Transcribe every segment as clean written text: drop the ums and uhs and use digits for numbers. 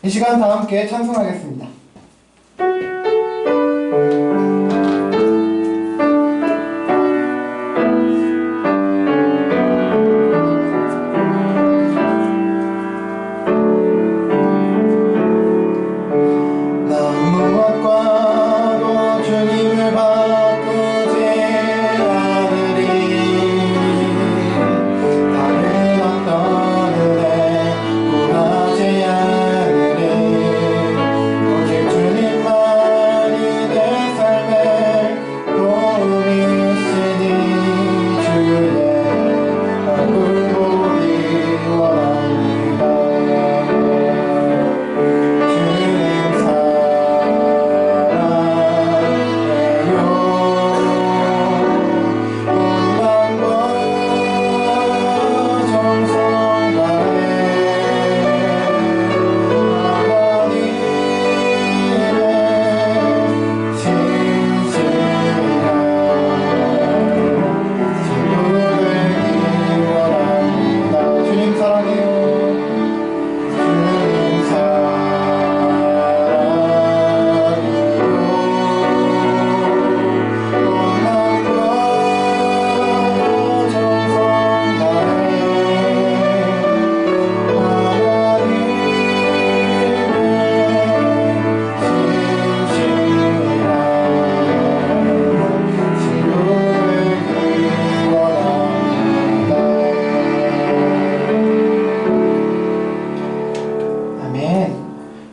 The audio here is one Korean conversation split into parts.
이 시간 다 함께 찬송하겠습니다.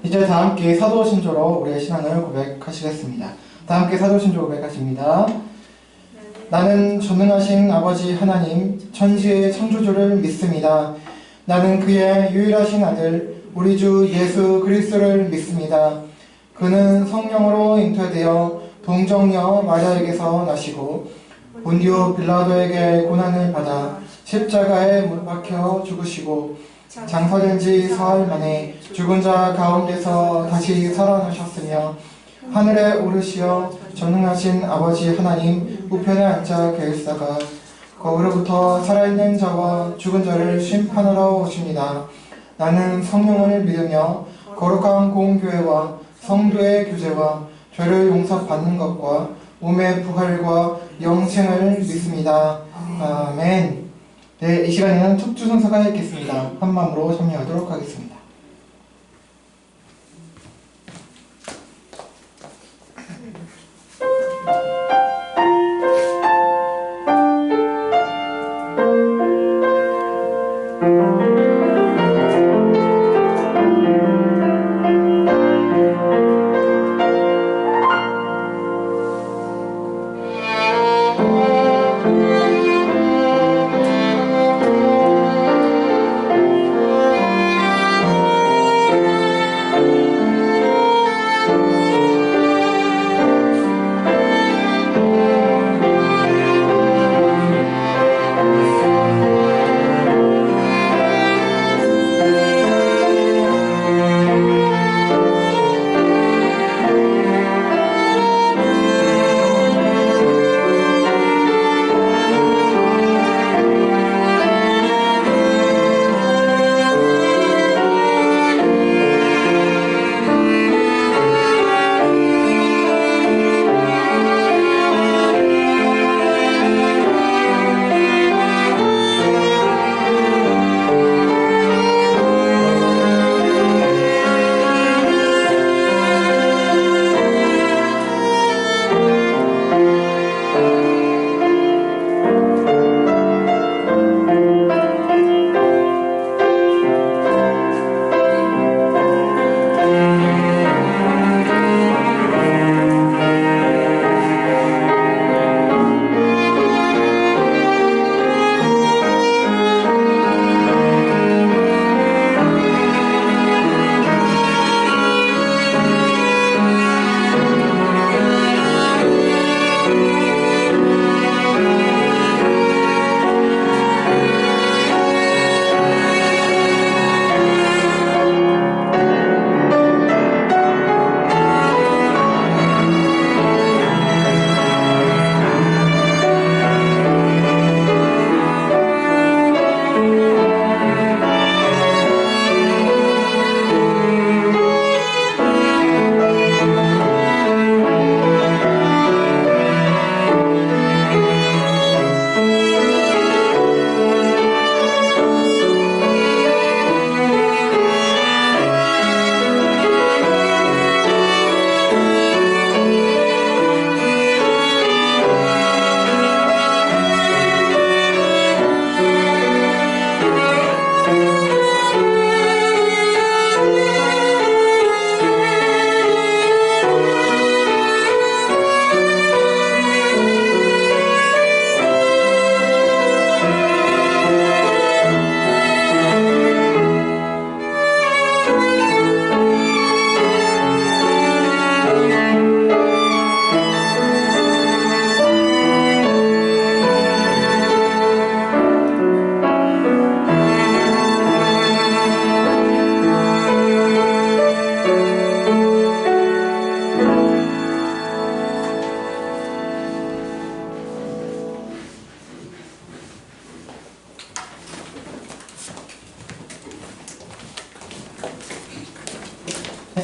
이제 다 함께 사도신조로 우리의 신앙을 고백하시겠습니다. 다 함께 사도신조 고백하십니다. 나는 전능하신 아버지 하나님 천지의 창조주를 믿습니다. 나는 그의 유일하신 아들 우리 주 예수 그리스도를 믿습니다. 그는 성령으로 잉태되어 동정녀 마리아에게서 나시고 본디오 빌라도에게 고난을 받아 십자가에 못 박혀 죽으시고 장사된 지 사흘 만에 죽은 자 가운데서 다시 살아나셨으며 하늘에 오르시어 전능하신 아버지 하나님 우편에 앉아 계시다가 거기로부터 살아있는 자와 죽은 자를 심판하러 오십니다. 나는 성령을 믿으며 거룩한 공교회와 성도의 교제와 죄를 용서받는 것과 몸의 부활과 영생을 믿습니다. 아멘. 네, 이 시간에는 척주 선서가 있겠습니다. 한 마음으로 참여하도록 하겠습니다.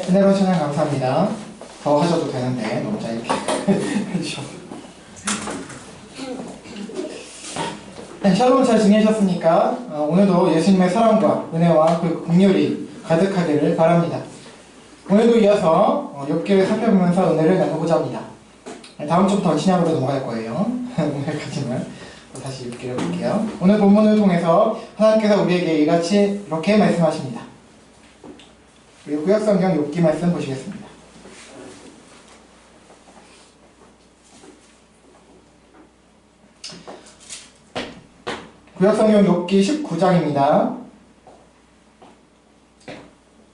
은혜로 찬양 감사합니다. 더 하셔도 되는데 너무 짧게 해주셔서. 네, 샬롬 잘 지내셨습니까? 오늘도 예수님의 사랑과 은혜와 그 긍휼이 가득하기를 바랍니다. 오늘도 이어서 욥기를 살펴보면서 은혜를 나눠보자 합니다. 다음 주부터 신약으로 넘어갈 거예요. 오늘까지는 다시 욥기를 볼게요. 오늘 본문을 통해서 하나님께서 우리에게 이같이 이렇게 말씀하십니다. 그리고 구약성경 욥기 말씀 보시겠습니다. 구약성경 욥기 19장입니다.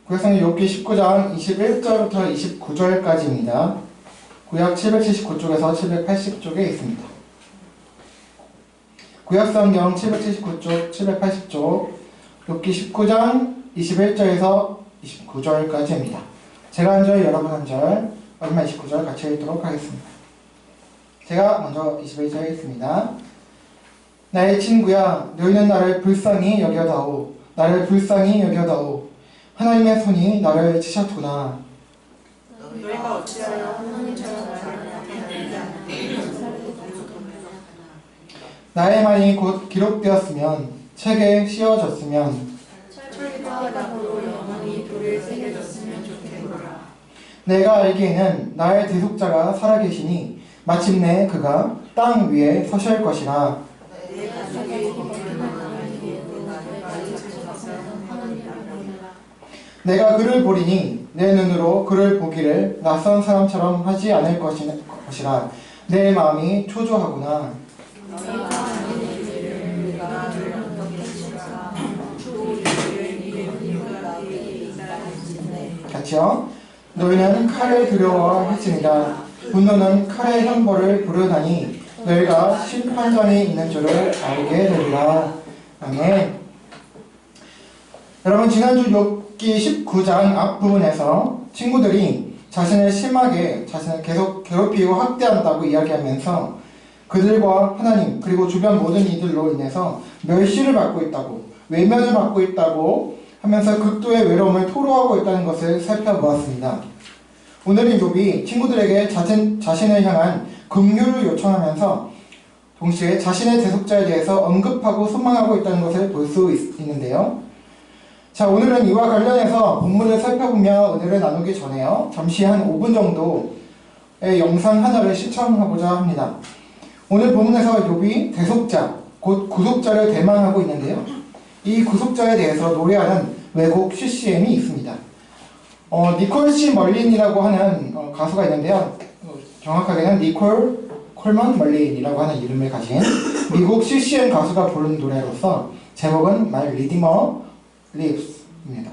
구약성경 욥기 19장 21절부터 29절까지입니다. 구약 779쪽에서 780쪽에 있습니다. 구약성경 779쪽, 780쪽, 욥기 19장 21절에서 29절까지입니다. 제가 한 절, 여러분 한 절, 마지막 29절 같이 읽도록 하겠습니다. 제가 먼저 21절 읽습니다. 나의 친구야, 너희는 나를 불쌍히 여겨다오. 나를 불쌍히 여겨다오. 하나님의 손이 나를 치셨구나. 너희가 어찌하여 하나님처럼 나의 말이 곧 기록되었으면, 책에 씌워졌으면, 철과 나무로 영원히 돌에 새겨졌으면 좋겠노라. 내가 알기에는 나의 대속자가 살아계시니 마침내 그가 땅 위에 서실 것이라. 내 가족이 내가 그를 보리니 내 눈으로 그를 보기를 낯선 사람처럼 하지 않을 것이라. 내 마음이 초조하구나. 같이요. 너희는 칼을 두려워할지니라. 분노는 칼의 형벌을 부르다니 너희가 심판장이 있는 줄을 알게 되리라. 아멘. 여러분, 지난주 욥기 19장 앞부분에서 친구들이 자신을 심하게 자신을 계속 괴롭히고 학대한다고 이야기하면서 그들과 하나님 그리고 주변 모든 이들로 인해서 멸시를 받고 있다고, 외면을 받고 있다고 하면서 극도의 외로움을 토로하고 있다는 것을 살펴보았습니다. 오늘은 욥이 친구들에게 자신을 향한 긍휼을 요청하면서 동시에 자신의 대속자에 대해서 언급하고 소망하고 있다는 것을 볼 수 있는데요. 자, 오늘은 이와 관련해서 본문을 살펴보며 은혜를 나누기 전에요, 잠시 한 5분 정도의 영상 하나를 시청하고자 합니다. 오늘 본문에서 욥이 대속자, 곧 구속자를 대망하고 있는데요. 이 구속자에 대해서 노래하는 외국 CCM이 있습니다. 니콜 씨 멀린이라고 하는 가수가 있는데요. 정확하게는 니콜 콜먼 멀린이라고 하는 이름을 가진 미국 CCM 가수가 부른 노래로서 제목은 My Redeemer Lives입니다.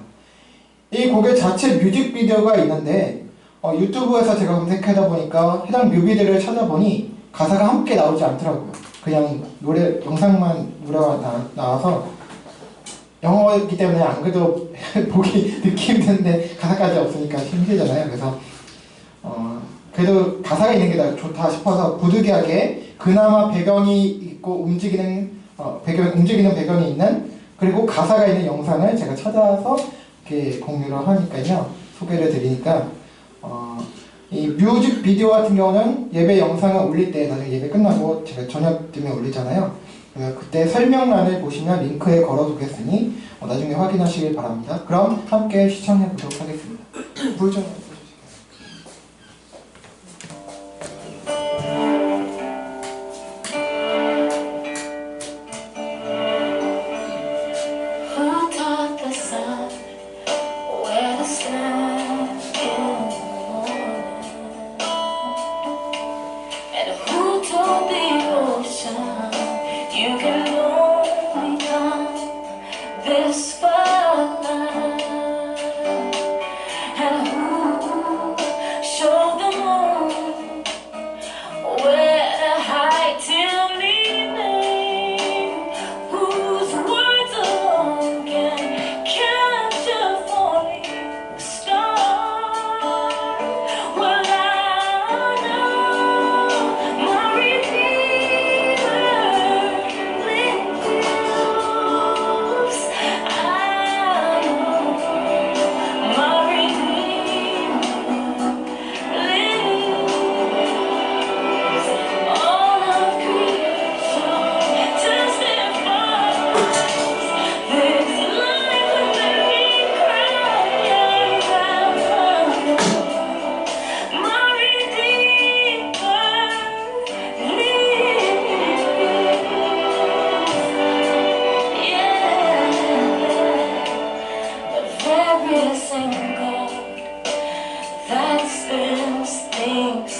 이 곡의 자체 뮤직비디오가 있는데 유튜브에서 제가 검색하다 보니까 해당 뮤비들을 찾아보니 가사가 함께 나오지 않더라고요. 그냥 노래 영상만 노래가 나와서 영어이기 때문에 안 그래도 보기 듣기 힘든데 가사까지 없으니까 힘들잖아요. 그래서 그래도 가사가 있는 게 더 좋다 싶어서 부득이하게 그나마 배경이 있고 움직이는 배경이 있는, 그리고 가사가 있는 영상을 제가 찾아서 이렇게 공유를 하니까요, 소개를 드리니까 이 뮤직비디오 같은 경우는 예배 영상을 올릴 때 나중에 예배 끝나고 제가 저녁쯤에 올리잖아요. 그때 설명란을 보시면 링크에 걸어두겠으니 나중에 확인하시길 바랍니다. 그럼 함께 시청해 보도록 하겠습니다. 불 좀 해주시겠어요? This far, and who missing goal that spins things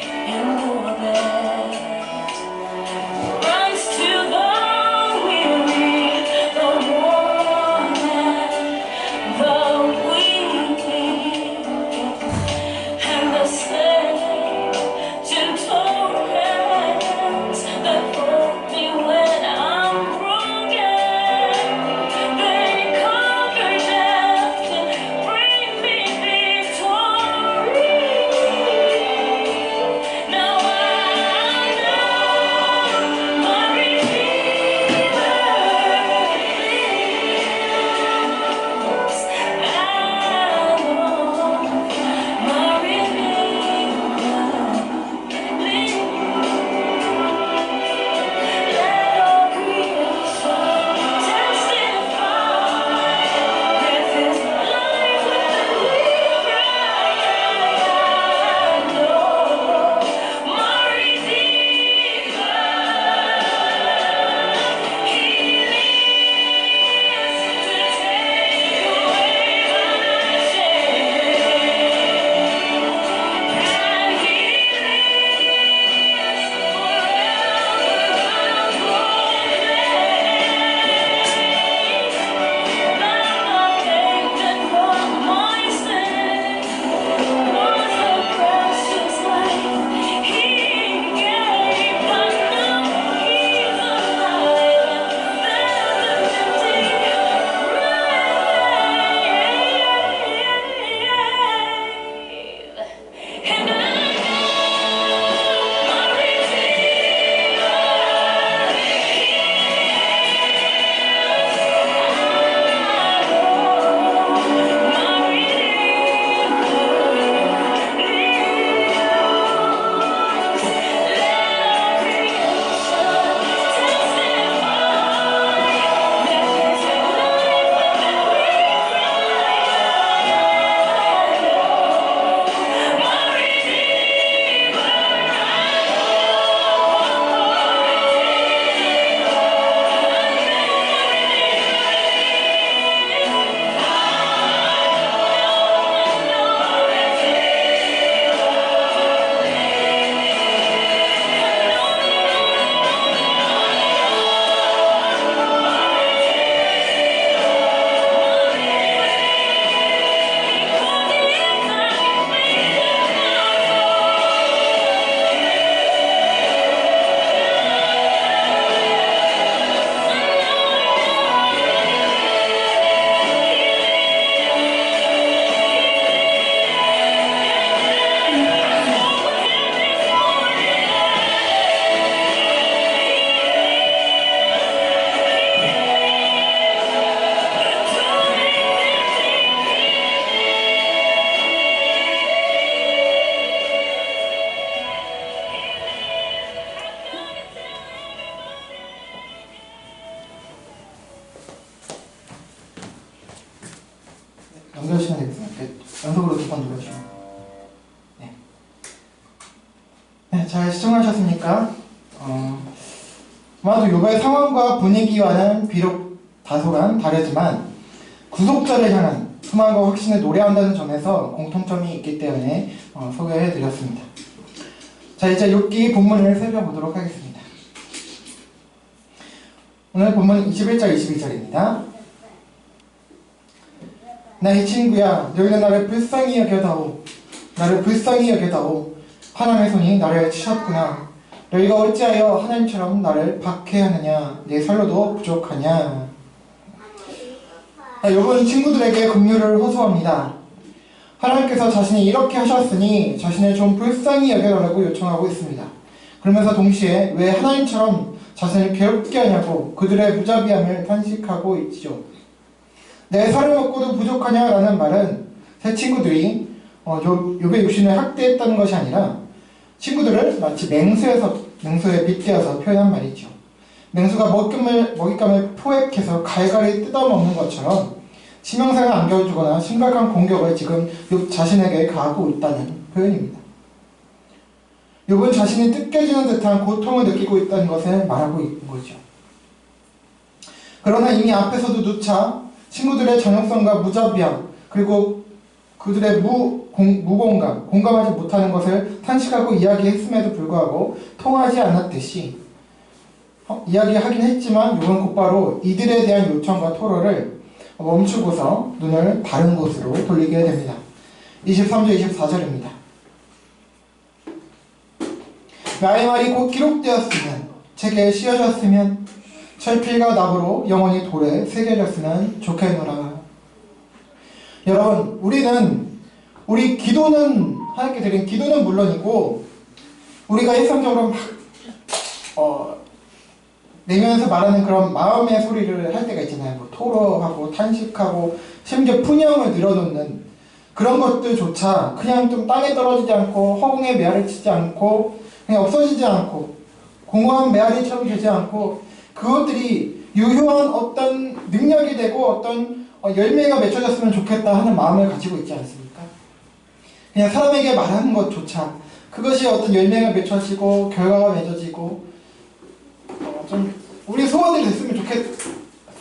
in orbit, runs to the weary, the worn, and the weak, and the same gentle hands that hold me when I'm broken. They conquer death and bring me victory. Now I know my Redeemer lives. I know my Redeemer lives. Let all creation testify that this life will live right. I know my Redeemer, He lives to take away my shame, and He lives and I know my Redeemer. 연결시면 되겠습니다. 연속으로 두 번 눌러주시면. 네. 네, 잘 시청하셨습니까? 아마도 요의 상황과 분위기와는 비록 다소간 다르지만 구속자를 향한 소망과 확신을 노래한다는 점에서 공통점이 있기 때문에 소개해드렸습니다. 자, 이제 욥기 본문을 살펴보도록 하겠습니다. 오늘 본문 21절 22절입니다. 나의 친구야, 너희는 나를 불쌍히 여겨다오. 나를 불쌍히 여겨다오. 하나님의 손이 나를 치셨구나. 너희가 어찌하여 하나님처럼 나를 박해하느냐. 내 살로도 부족하냐. 욥은 친구들에게 긍휼을 호소합니다. 하나님께서 자신이 이렇게 하셨으니 자신을 좀 불쌍히 여겨달라고 요청하고 있습니다. 그러면서 동시에 왜 하나님처럼 자신을 괴롭게 하냐고 그들의 무자비함을 탄식하고 있지요. 내 살을 먹고도 부족하냐라는 말은 세 친구들이 욥의 육신을 학대했다는 것이 아니라 친구들을 마치 맹수에 빗대어서 표현한 말이죠. 맹수가 먹잇감을 포획해서 갈갈이 뜯어먹는 것처럼 치명상을 안겨주거나 심각한 공격을 지금 욥 자신에게 가하고 있다는 표현입니다. 욥은 자신이 뜯겨지는 듯한 고통을 느끼고 있다는 것을 말하고 있는 거죠. 그러나 이미 앞에서도 누차 친구들의 전형성과 무자비함, 그리고 그들의 무공감, 공감하지 못하는 것을 탄식하고 이야기했음에도 불구하고 통하지 않았듯이 이야기하긴 했지만 요건 곧바로 이들에 대한 요청과 토로를 멈추고서 눈을 다른 곳으로 돌리게 됩니다. 23절 24절입니다. 나의 말이 곧 기록되었으면 책에 씌어졌으면 철필과 납으로 영원히 돌에 새겨졌으면 좋겠노라. 여러분, 우리 기도는 하나님께 드린 기도는 물론이고 우리가 일상적으로 막 내면에서 말하는 그런 마음의 소리를 할 때가 있잖아요. 뭐 토로하고 탄식하고 심지어 푸념을 늘어놓는 그런 것들조차 그냥 좀 땅에 떨어지지 않고 허공에 메아리 치지 않고 그냥 없어지지 않고 공허한 메아리처럼 되지 않고 그것들이 유효한 어떤 능력이 되고 어떤 열매가 맺혀졌으면 좋겠다 하는 마음을 가지고 있지 않습니까? 그냥 사람에게 말하는 것조차 그것이 어떤 열매가 맺혀지고 결과가 맺어지고 좀 우리 소원이 됐으면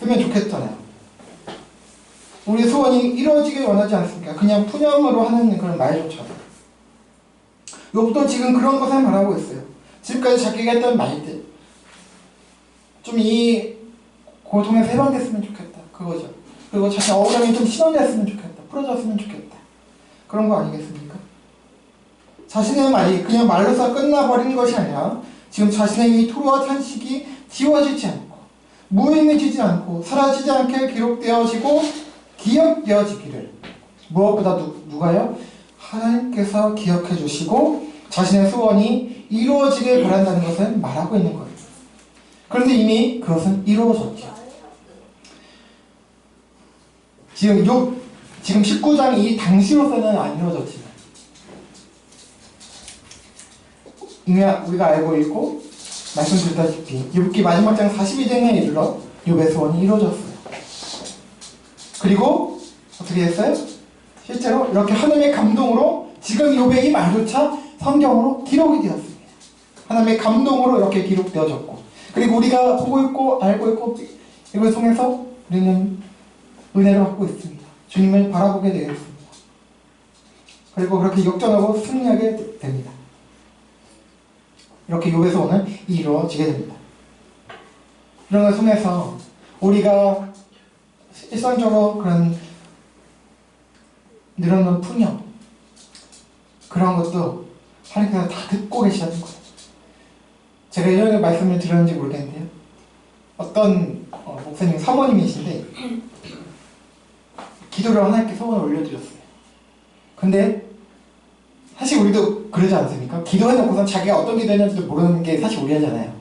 좋겠잖아요. 우리 소원이 이루어지길 원하지 않습니까? 그냥 푸념으로 하는 그런 말조차. 욥도 지금 그런 것을 말하고 있어요. 지금까지 자기가 했던 말들 좀 이 고통에서 해방됐으면 좋겠다. 그거죠. 그리고 자기 억울함이 좀 신원됐으면 좋겠다. 풀어졌으면 좋겠다. 그런 거 아니겠습니까? 자신의 말이 그냥 말로서 끝나버리는 것이 아니라 지금 자신의 이 토로와 탄식이 지워지지 않고 무의미지지 않고 사라지지 않게 기록되어지고 기억되어지기를 무엇보다 누가요? 하나님께서 기억해 주시고 자신의 소원이 이루어지길 바란다는 것을 말하고 있는 거예요. 그런데 이미 그것은 이루어졌죠. 지금 19장이 이 당시로서는 안 이루어졌지만 이미 우리가 알고 있고 말씀드렸다시피 욥기 마지막 장 42장에 이르러 욥의 소원이 이루어졌어요. 그리고 어떻게 했어요? 실제로 이렇게 하나님의 감동으로 지금 욥의 이 말조차 성경으로 기록이 되었습니다. 하나님의 감동으로 이렇게 기록되어졌고 그리고 우리가 보고 있고 알고 있고 이걸 통해서 우리는 은혜를 받고 있습니다. 주님을 바라보게 되었습니다. 그리고 그렇게 역전하고 승리하게 됩니다. 이렇게 욥의 소원은 이루어지게 됩니다. 이런 걸 통해서 우리가 일상적으로 그런 늘어놓은 푸념 그런 것도 하나님께서 다 듣고 계시다는 거예요. 제가 이런 말씀을 드렸는지 모르겠는데요. 어떤 목사님 사모님이신데 기도를 하나님께 소원을 올려드렸어요. 근데 사실 우리도 그러지 않습니까? 기도해놓고선 자기가 어떤 기도했는지도 모르는 게 사실 우리잖아요.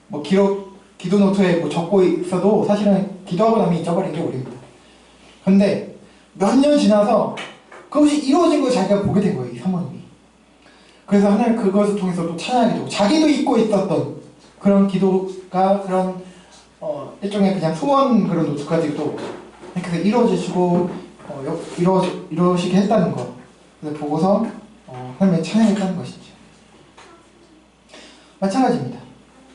뭐 기도 노트에 뭐 적고 있어도 사실은 기도하고 나면 잊어버린 게 우리입니다. 근데 몇 년 지나서 그것이 이루어진 걸 자기가 보게 된 거예요, 이 사모님이. 그래서 하나님 그것을 통해서 또 찬양하게 되고 자기도 잊고 있었던 그런 기도가 그런 일종의 그냥 소원 그런 노트까지도 이렇게 이루어지시고 이루어지게 했다는 거. 그래서 보고서 하나님의 찬양했다는 것이죠. 마찬가지입니다.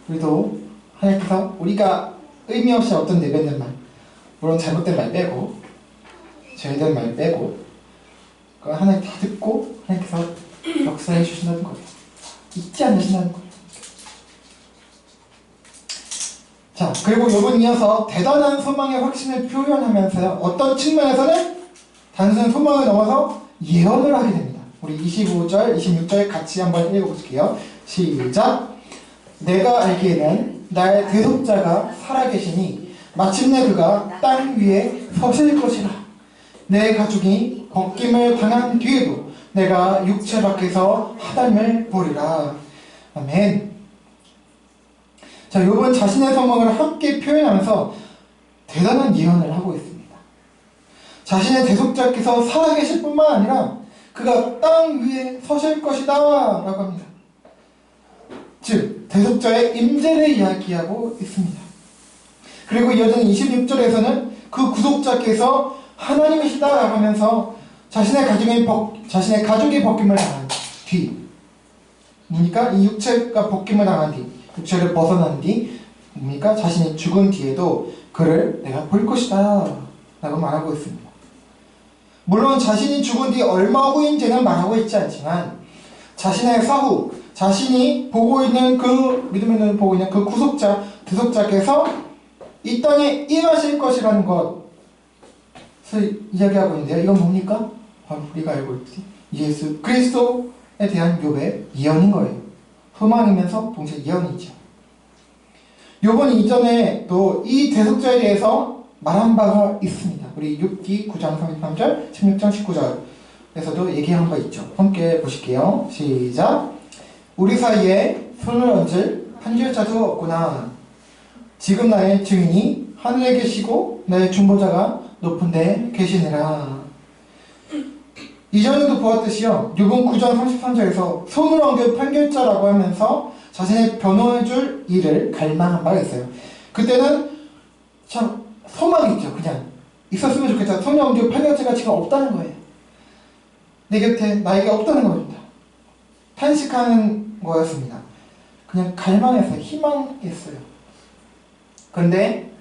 우리도 하나님께서 우리가 의미 없이 어떤 내뱉는 말, 물론 잘못된 말 빼고 죄된 말 빼고 하나님 다 듣고 하나님께서 역사해 주신다는 거예요. 잊지 않으신다는 거예요. 자, 그리고 욥은 이어서 대단한 소망의 확신을 표현하면서요. 어떤 측면에서는 단순 소망을 넘어서 예언을 하게 됩니다. 우리 25절, 26절 같이 한번 읽어볼게요. 시작! 내가 알기에는 나의 대속자가 살아계시니 마침내 그가 땅 위에 서실 것이라. 내 가족이 벗김을 당한 뒤에도 내가 육체 밖에서 하나님을 보리라. 아멘. 자, 욥은 자신의 소망을 함께 표현하면서 대단한 예언을 하고 있습니다. 자신의 대속자께서 살아계실 뿐만 아니라 그가 땅 위에 서실 것이다 라고 합니다. 즉 대속자의 임재를 이야기하고 있습니다. 그리고 이어지는 26절에서는 그 구속자께서 하나님이시다 라고 하면서 자신의 가족이 벗김을 당한 뒤 뭡니까? 이 육체가 벗김을 당한 뒤 육체를 벗어난 뒤 뭡니까? 자신이 죽은 뒤에도 그를 내가 볼 것이다 라고 말하고 있습니다. 물론 자신이 죽은 뒤 얼마 후인지는 말하고 있지 않지만 자신의 사후, 자신이 보고 있는 그 믿음의 눈을 보고 있는 그 구속자, 대속자께서 이 땅에 임하실 것이라는 것을 이야기하고 있는데요. 이건 뭡니까? 바로 우리가 알고 있지 예수 그리스도에 대한 욥의 예언인 거예요. 소망이면서 동시에 예언이죠. 욥은 이전에 또 이 대속자에 대해서 말한 바가 있습니다. 우리 욥기 9장 33절, 16장 19절에서도 얘기한 바 있죠. 함께 보실게요. 시작. 우리 사이에 손을 얹을 판결자도 없구나. 지금 나의 증인이 하늘에 계시고 나의 중보자가 높은 데 계시니라. 이전에도 보았듯이요. 욥은 9장 33절에서 손을 얹을 판결자라고 하면서 자신의 변호해줄 일을 갈망한 바가 있어요. 그때는 참 소망이 있죠. 그냥 있었으면 좋겠다. 손을 얹을 판결자가 지금 없다는 거예요. 내 곁에 나에게 없다는 겁니다. 탄식하는 거였습니다. 그냥 갈망했어요. 희망했어요. 그런데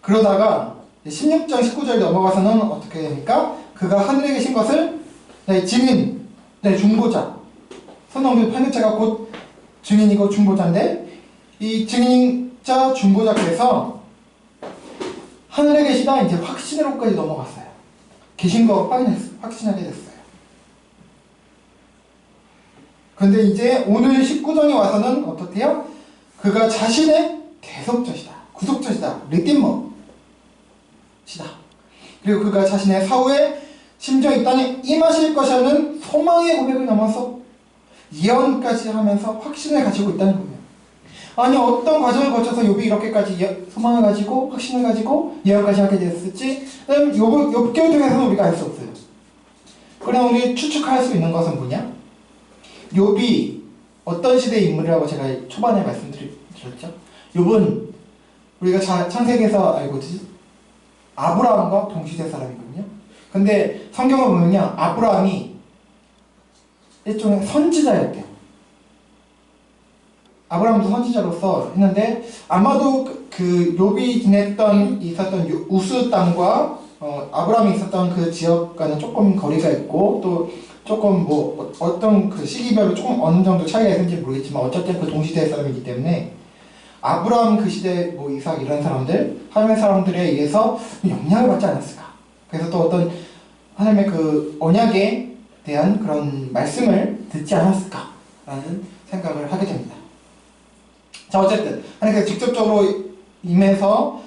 그러다가 16장 19절 넘어가서는 어떻게 됩니까? 그가 하늘에 계신 것을 내 증인, 내 중보자, 선언된 판결자가 곧 증인이고 중보자인데 이 증인자 중보자께서 하늘에 계시다 이제 확신으로까지 넘어갔어요. 계신 거 확신하게 됐어요. 근데 이제 오늘 19장에 와서는 어떻대요? 그가 자신의 대속자시다, 구속자시다, 리디머시다. 그리고 그가 자신의 사후에 심지어 이 땅에 임하실 것이라는 소망의 고백을 넘어서 예언까지 하면서 확신을 가지고 있다는 거예요. 아니 어떤 과정을 거쳐서 욥이 이렇게까지 소망을 가지고 확신을 가지고 예언까지 하게 됐을지 욥기를 통해서는 우리가 알 수 없어요. 그냥 우리 추측할 수 있는 것은 뭐냐? 욥이 어떤 시대의 인물이라고 제가 초반에 말씀드렸죠? 욥은 우리가 창세기에서 알고 있듯이 아브라함과 동시대 사람이거든요. 근데 성경을 보면요, 아브라함이 일종의 선지자였대요. 아브라함도 선지자로서 했는데 아마도 그 욥이 있었던 우스 땅과 아브라함이 있었던 그 지역과는 조금 거리가 있고 또 조금 뭐 어떤 그 시기별로 조금 어느 정도 차이가 있는지 모르겠지만 어쨌든 그 동시대 사람이기 때문에 아브라함 그 시대 뭐 이삭 이런 사람들 하나님의 사람들에 의해서 영향을 받지 않았을까. 그래서 또 어떤 하나님의 그 언약에 대한 그런 말씀을 듣지 않았을까라는 생각을 하게 됩니다. 자 어쨌든 하나님께서 직접적으로 임해서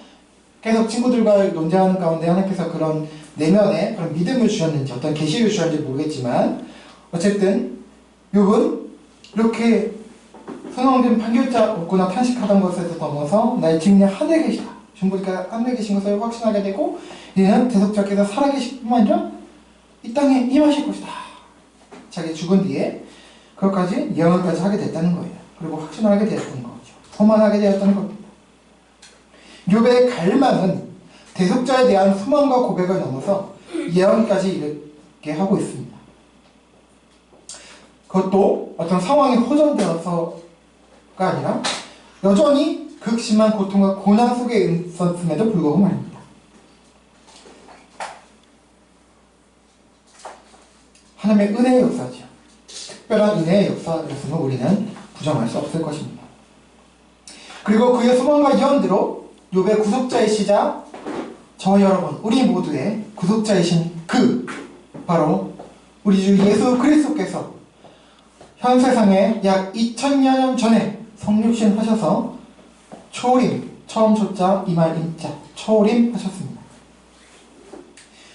계속 친구들과 논쟁하는 가운데 하나님께서 그런 내면에 그런 믿음을 주셨는지 어떤 계시를 주셨는지 모르겠지만 어쨌든 욥은 이렇게 선언된 판결자 없구나 탄식하던 것에서 넘어서 나의 증인이 하늘에 계시다. 중보자가 하늘에 계신 것을 확신하게 되고 이는 대속자께서 살아계실 뿐만 아니라 이 땅에 임하실 것이다. 자기 죽은 뒤에 그것까지 예언까지 하게 됐다는 거예요. 그리고 확신하게 되었던 거죠. 소망하게 되었다는 겁니다. 욥의 갈망은 대속자에 대한 소망과 고백을 넘어서 예언까지 이르게 하고 있습니다. 그것도 어떤 상황이 호전되어서가 아니라 여전히 극심한 고통과 고난 속에 있었음에도 불구하고 말입니다. 하나님의 은혜의 역사죠. 특별한 은혜의 역사였음을 우리는 부정할 수 없을 것입니다. 그리고 그의 소망과 예언대로 욥의 구속자이시자 저와 여러분 우리 모두의 구속자이신 그 바로 우리 주 예수 그리스도께서 현 세상에 약 2000년 전에 성육신 하셔서 초림, 처음 초자 이말 임자 초림 하셨습니다.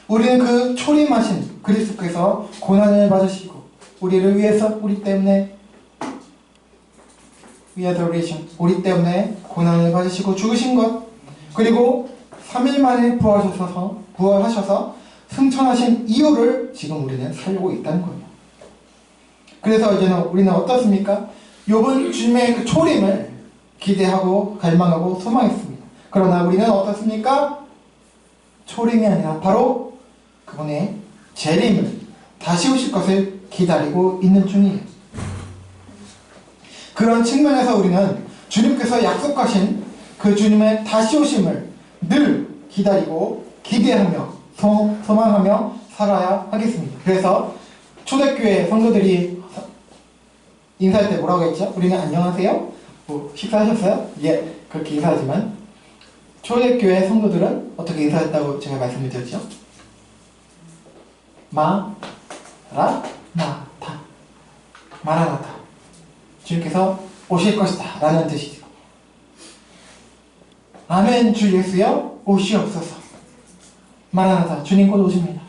우리는 그 초림하신 그리스도께서 고난을 받으시고 우리를 위해서 우리 때문에 우리 때문에 고난을 받으시고 죽으신 것 그리고 3일 만에 부활하셔서 승천하신 이유를 지금 우리는 살고 있다는 거예요. 그래서 이제는 우리는 어떻습니까? 욥은 주님의 그 초림을 기대하고 갈망하고 소망했습니다. 그러나 우리는 어떻습니까? 초림이 아니라 바로 그분의 재림을 다시 오실 것을 기다리고 있는 중이에요. 그런 측면에서 우리는 주님께서 약속하신 그 주님의 다시 오심을 늘 기다리고 기대하며 소망하며 살아야 하겠습니다. 그래서 초대교회 성도들이 인사할 때 뭐라고 했죠? 우리는 안녕하세요? 뭐 식사하셨어요? 예, 그렇게 인사하지만 초대교회 성도들은 어떻게 인사했다고 제가 말씀을 드렸죠? 마라나타, 마라나타. 주님께서 오실 것이다 라는 뜻이죠. 아멘. 주 예수여 오시옵소서. 마라나타. 주님 곧 오십니다.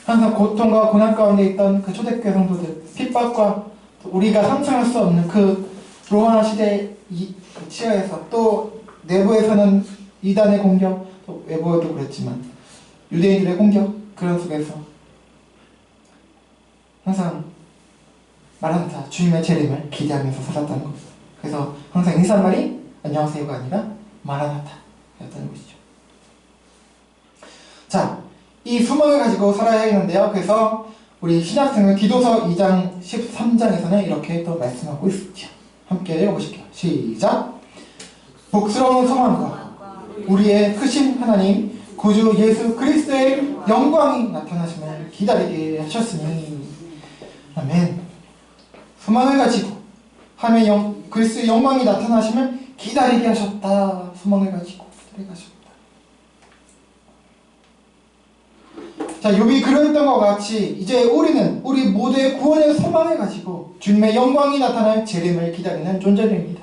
항상 고통과 고난 가운데 있던 그 초대교회 성도들, 핍박과 우리가 상상할 수 없는 그 로마 시대 치하에서, 또 내부에서는 이단의 공격, 또 외부에도 그랬지만 유대인들의 공격, 그런 속에서 항상 마라나타, 주님의 재림을 기대하면서 살았다는 겁니다. 그래서 항상 인사말이 안녕하세요가 아니라 마라나타였다는 것이죠. 자, 이 소망을 가지고 살아야 하는데요. 그래서 우리 신약성경 디도서 2장 13장에서는 이렇게 또 말씀하고 있습니다. 함께 읽어보실게요. 시작! 복스러운 소망과 우리의 크신 하나님 구주 예수 그리스도의 영광이 나타나심을 기다리게 하셨으니. 아멘. 소망을 가지고 하나님의 그리스도의 영광이 나타나심을 기다리게 하셨다. 소망을 가지고 기다리게 하셨다. 자, 욥이 그랬던 것 같이 이제 우리는 우리 모두의 구원의 소망을 가지고 주님의 영광이 나타날 재림을 기다리는 존재들입니다.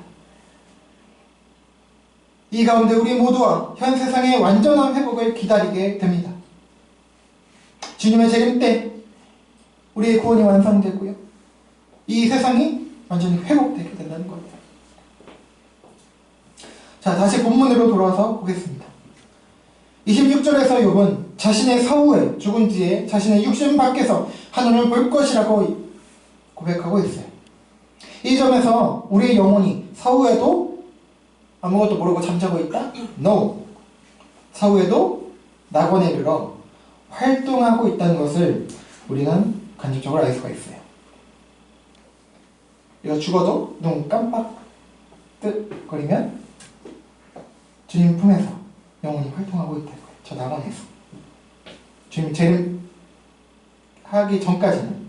이 가운데 우리 모두와 현 세상의 완전한 회복을 기다리게 됩니다. 주님의 재림 때 우리의 구원이 완성되고요, 이 세상이 완전히 회복되게 된다는 겁니다. 자, 다시 본문으로 돌아와서 보겠습니다. 26절에서 욥은 자신의 사후에 죽은 뒤에 자신의 육신 밖에서 하늘을 볼 것이라고 고백하고 있어요. 이 점에서 우리의 영혼이 사후에도 아무것도 모르고 잠자고 있다? No! 사후에도 낙원에 이르러 활동하고 있다는 것을 우리는 간접적으로 알 수가 있어요. 이거 죽어도 눈 깜빡 뜨거리면 주님 품에서 영혼이 활동하고 있다는 거예요. 저 낙원에서. 주님 재림 하기 전까지는.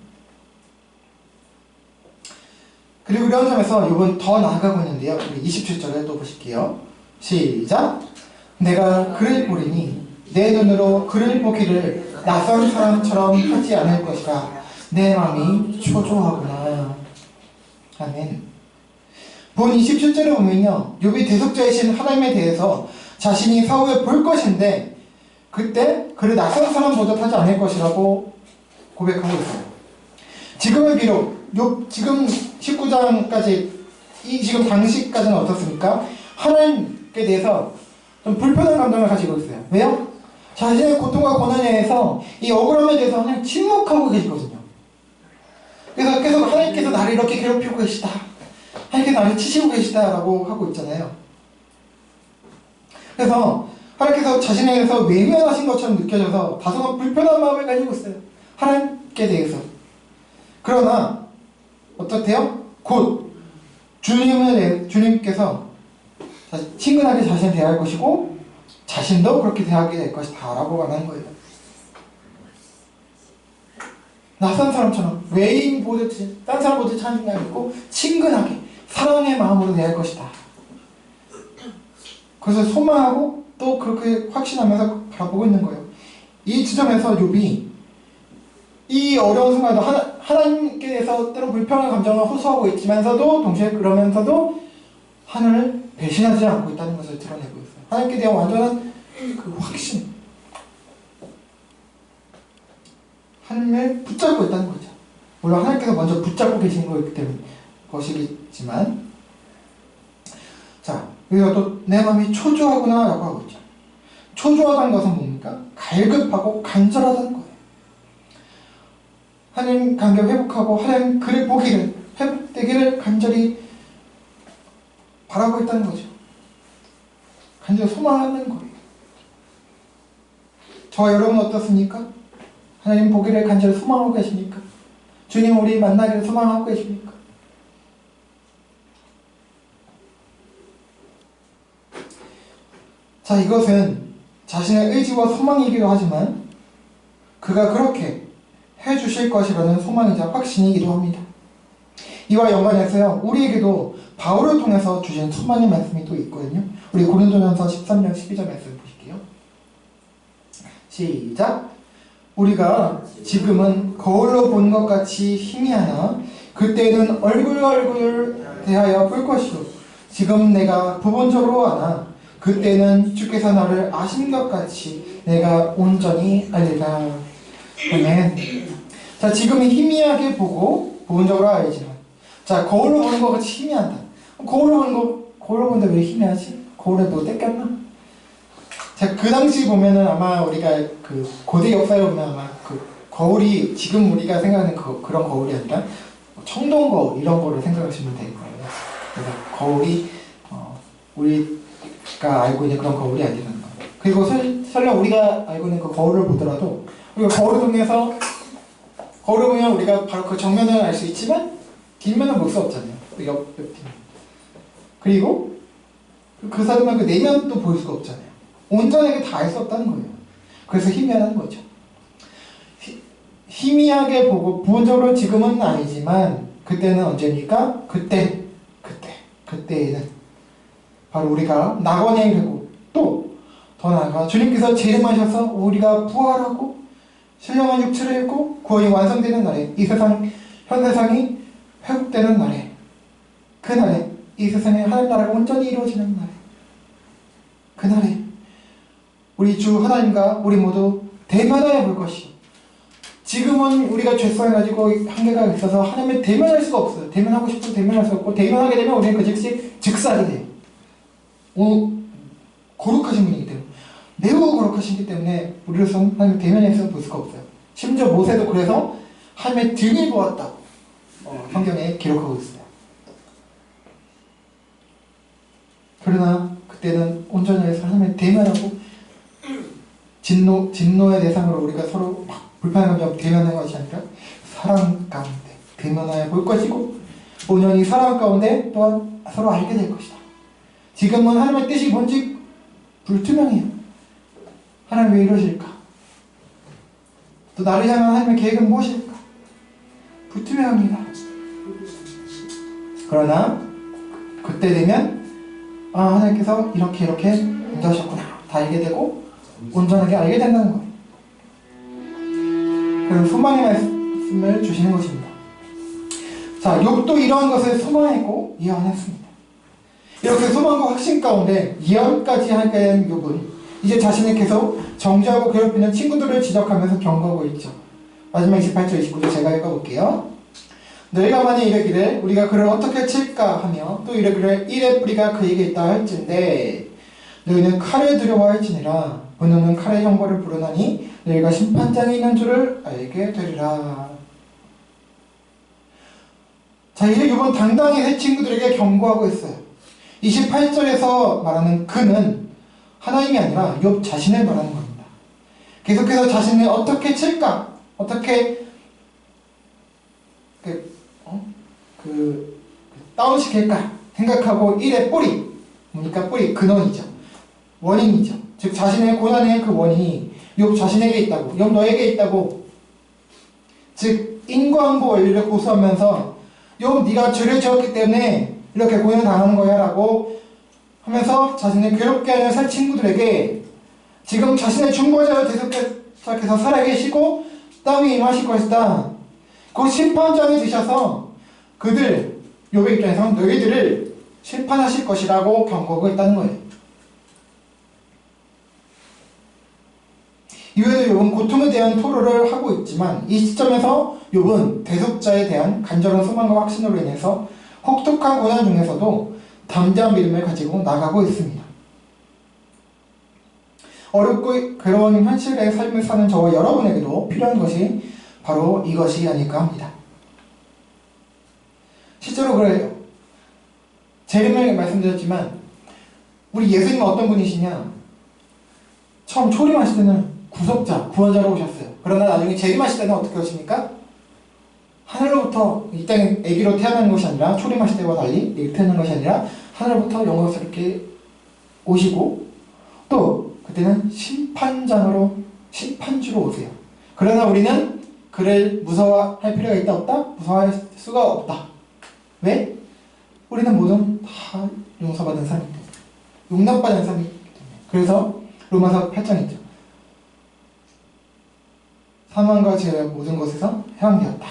그리고 이런 점에서 욥은 더 나아가고 있는데요. 우리 27절을 또 보실게요. 시작! 내가 그를 보리니 내 눈으로 그를 보기를 낯선 사람처럼 하지 않을 것이라. 내 마음이 초조하구나. 아멘. 본 27절을 보면요, 욥이 대속자이신 하나님에 대해서 자신이 사후에 볼 것인데 그때 그를 낯선 사람 보듯 하지 않을 것이라고 고백하고 있어요. 지금은 비록 욥 지금 19장까지 이 지금 당시까지는 어떻습니까? 하나님께 대해서 좀 불편한 감정을 가지고 있어요. 왜요? 자신의 고통과 고난에 대해서 이 억울함에 대해서 그냥 침묵하고 계시거든요. 그래서 계속 하나님께서 나를 이렇게 괴롭히고 계시다, 하나님께서 나를 치시고 계시다라고 하고 있잖아요. 그래서 하나님께서 자신에 대해서 외면하신 것처럼 느껴져서 다소간 불편한 마음을 가지고 있어요. 하나님께 대해서. 그러나 어떻대요? 곧 주님께서 친근하게 자신을 대할 것이고 자신도 그렇게 대하게 될 것이다 라고 말하는 거예요. 낯선 사람처럼 외인 보듯이 딴 사람 보듯이 하는 게 아니고 친근하게 사랑의 마음으로 대할 것이다. 그래서 소망하고 또 그렇게 확신하면서 바라보고 있는 거예요. 이 지점에서 욥이 이 어려운 순간에도 하나님께 대해서 때론 불편한 감정을 호소하고 있지만서도 동시에 그러면서도 하늘을 배신하지 않고 있다는 것을 드러내고 있어요. 하나님께 대한 완전한 그 확신, 하나님을 붙잡고 있다는 거죠. 물론 하나님께서 먼저 붙잡고 계신 거기 때문에 것이겠지만, 자, 여기서 또 내 마음이 초조하구나 라고 하고 있죠. 초조하다는 것은 뭡니까? 갈급하고 간절하다는 거예요. 하나님 관계 회복하고 하나님 그를 보기를, 회복되기를 간절히 바라고 있다는 거죠. 간절히 소망하는 거예요. 저와 여러분 어떻습니까? 하나님 보기를 간절히 소망하고 계십니까? 주님 우리 만나기를 소망하고 계십니까? 자, 이것은 자신의 의지와 소망이기도 하지만 그가 그렇게 해주실 것이라는 소망이자 확신이기도 합니다. 이와 연관해서요, 우리에게도 바울을 통해서 주신 소망의 말씀이 또 있거든요. 우리 고린도전서 13장 12절 말씀 보실게요. 시작. 우리가 지금은 거울로 본 것 같이 희미하나 그때는 얼굴 대하여 볼 것이요 지금 내가 부분적으로 아나 그때는 주께서 나를 아신 것 같이 내가 온전히 알리라. 아멘. 자, 지금은 희미하게 보고 부분적으로 알지만, 자, 거울로 보는 것 같이 희미하다. 거울로 보는데 왜 희미하지? 거울에 뭐 떼꼈나? 자, 그 당시 보면은 아마 우리가 그 고대 역사에 보면 아마 그 거울이 지금 우리가 생각하는 그런 거울이 아니라 청동 거울 이런 거를 생각하시면 될 거예요. 그래서 거울이 우리가 알고 있는 그런 거울이 아니라는 거예요. 그리고 설령 우리가 알고 있는 그 거울을 보더라도 우리가 거울을 통해서 거울을 보면 우리가 바로 그 정면을 알 수 있지만 뒷면은 볼 수 없잖아요. 그 옆 뒷면. 그리고 그 사람은 그 내면도 볼 수가 없잖아요. 온전하게 다 알 수 없다는 거예요. 그래서 희미하다는 거죠. 희미하게 보고 부분적으로 지금은 아니지만 그때는 언제입니까? 그때에는 바로 우리가 낙원에 이르고 또 더 나아가 주님께서 재림하셔서 우리가 부활하고 신령한 육체를 입고 구원이 완성되는 날에 이 세상 현 세상이 회복되는 날에 그날에 이 세상의 하나님 나라가 온전히 이루어지는 날에 그날에 우리 주 하나님과 우리 모두 대면하여 볼 것이요. 지금은 우리가 죄성해가지고 한계가 있어서 하나님을 대면할 수가 없어요. 대면하고 싶어도 대면할 수 없고 대면하게 되면 우리는 그 즉시 즉사하게 돼요. 거룩하신 분이기 때문에 매우 거룩하시기 때문에 우리로서는 하나님을 대면해서 볼 수가 없어요. 심지어 모세도 그래서 하나님의 등을 보았다고 성경에 기록하고 있어요. 그러나 그때는 온전히 해서 하나님을 대면하고 진노의 대상으로 우리가 서로 막 불편한 감정 대면하는 것이 아니라 사랑 가운데 대면하여 볼 것이고 온전히 사랑 가운데 또한 서로 알게 될 것이다. 지금은 하나님의 뜻이 뭔지 불투명해요. 하나님 왜 이러실까? 또 나를 향한 하나님의 계획은 무엇일까? 불투명합니다. 그러나 그때 되면 하나님께서 이렇게 인도하셨구나 다 알게 되고 온전하게 알게 된다는 거예요. 그런 소망의 말씀을 주시는 것입니다. 자, 욥도 이러한 것을 소망했고 예언했습니다. 이렇게 소망과 확신 가운데 예언까지 하게 된 욥은 이제 자신을 계속 정죄하고 괴롭히는 친구들을 지적하면서 경고하고 있죠. 마지막 28절 29절 제가 읽어볼게요. 너희가 만일 이르기를 우리가 그를 어떻게 칠까 하며 또 이르기를 이의 뿌리가 그에게 있다 할진대 너희는 칼을 두려워할지니라 분노는 칼의 형벌을 부르나니 너희가 심판장에 있는 줄을 알게 되리라. 자, 이제 욥은 당당히 새 친구들에게 경고하고 있어요. 28절에서 말하는 그는 하나님이 아니라 욥 자신을 말하는 겁니다. 계속해서 자신을 어떻게 칠까? 어떻게 다운시킬까? 생각하고 일의 뿌리, 뭡니까? 뿌리, 근원이죠. 원인이죠. 즉 자신의 고난의 그 원인이 욥 자신에게 있다고, 욥 너에게 있다고. 즉 인과응보 원리를 고수하면서 욥 네가 죄를 지었기 때문에 이렇게 고난을 당하는 거야 라고 하면서 자신을 괴롭게 하는 새 친구들에게 지금 자신의 중보자를 계속해서 살아계시고 땅에 임하실 것이다. 그 심판장에 드셔서 그들, 욥의 입장에서는 너희들을 심판하실 것이라고 경고하고 있다는 거예요. 이외에도 욥은 고통에 대한 토로를 하고 있지만 이 시점에서 욥은 대속자에 대한 간절한 소망과 확신으로 인해서 혹독한 고난 중에서도 담대한 믿음을 가지고 나가고 있습니다. 어렵고 괴로운 현실의 삶을 사는 저와 여러분에게도 필요한 것이 바로 이것이 아닐까 합니다. 실제로 그래요. 재림을 말씀드렸지만 우리 예수님은 어떤 분이시냐? 처음 초림하실 때는 구속자, 구원자로 오셨어요. 그러나 나중에 재림하실 때는 어떻게 오십니까? 하늘로부터 이 땅에 아기로 태어나는 것이 아니라 초림하실 때와 달리 태어나는 것이 아니라 하늘로부터 영광스럽게 오시고 또 그때는 심판주로 오세요. 그러나 우리는 그를 무서워할 필요가 있다 없다? 무서워할 수가 없다. 왜? 우리는 모두 다 용서받은 사람이기 때문에, 용납받은 사람이기 때문에. 그래서 로마서 8장 있죠. 사망과 죄의 모든 것에서 해방되었다.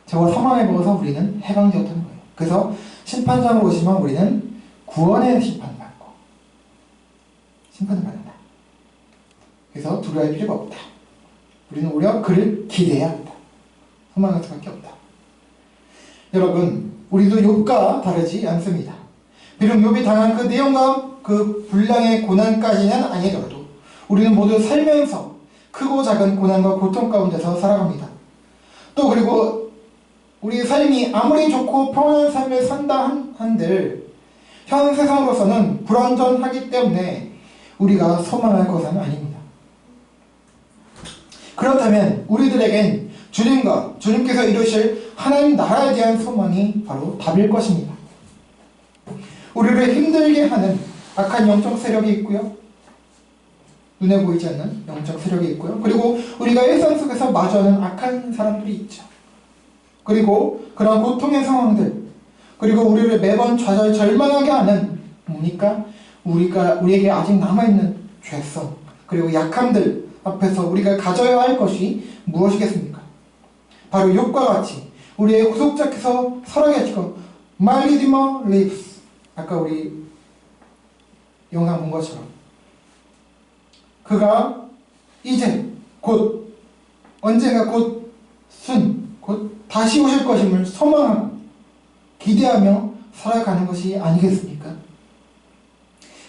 저거 사망에 먹어서 우리는 해방되었다는 거예요. 그래서 심판장으로 오시면 우리는 구원의 심판을 받고 심판을 받는다. 그래서 두려워할 필요가 없다. 우리는 오히려 그를 기대해야 한다. 소망할 수밖에 없다. 여러분, 우리도 욥과 다르지 않습니다. 비록 욥이 당한 그 내용과 그 분량의 고난까지는 아니더라도 우리는 모두 살면서 크고 작은 고난과 고통 가운데서 살아갑니다. 또 그리고 우리 삶이 아무리 좋고 평안한 삶을 산다 한들 현 세상으로서는 불완전하기 때문에 우리가 소망할 것은 아닙니다. 그렇다면 우리들에겐 주님과 주님께서 이루실 하나님 나라에 대한 소망이 바로 답일 것입니다. 우리를 힘들게 하는 악한 영적 세력이 있고요. 눈에 보이지 않는 영적 세력이 있고요. 그리고 우리가 일상 속에서 마주하는 악한 사람들이 있죠. 그리고 그런 고통의 상황들, 그리고 우리를 매번 절망하게 하는 뭡니까? 우리에게 아직 남아있는 죄성, 그리고 약함들 앞에서 우리가 가져야 할 것이 무엇이겠습니까? 바로 욥과 같이 우리의 구속자께서 살아계시고 My Redeemer lives. 아까 우리 영상 본 것처럼 그가 이제 곧 언젠가 곧 다시 오실 것임을 소망하고 기대하며 살아가는 것이 아니겠습니까?